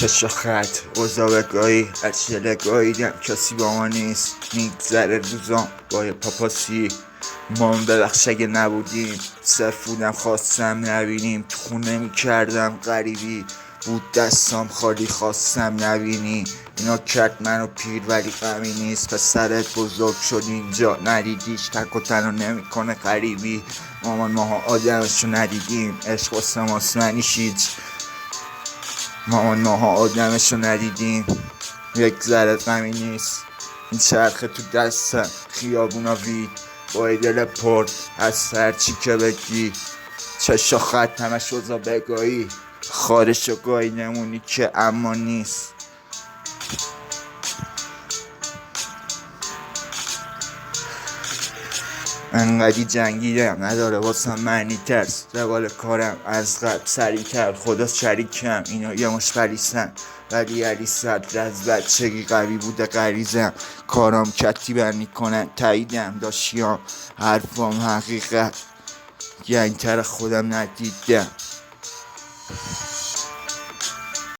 چشا خط اوزا از شلگاهیدم کسی با ما نیست. میگذره روزام با یه پاپاسی مام ببخش اگه نبودیم. صرف بودم خواستم نبینیم. تو خونه میکردم غریبی بود دستام خالی خواستم نبینی. اینا کرد منو پیر ولی غمی نیست. پسرت بزرگ شد اینجا ندیدیش. تک و تنها نمیکنه غریبی. مامان ماها آدمشو ندیدیم. عشق واسه ماست معنیش هیچ. مامان ماها آدمشو ندیدیم. یک ذره غمی نیست. این چرخه تو دستم خیابونا وید با دل پر از هرچی که بگی. چشا خط همش اوزا بگاهی خارشو گاهی نمونی که اما نیست. انقدی جنگیدم نداره واسم معنی ترس. روال کارم از قبل سریع تر. خدا شریکم اینا یه مش غلیظن ولی علی صدر از بچگی قوی بوده غریزم. کارام کتی برنی کنن تاییدم داشتیام حرفام حقیقت گنگتر خودم ندیدم.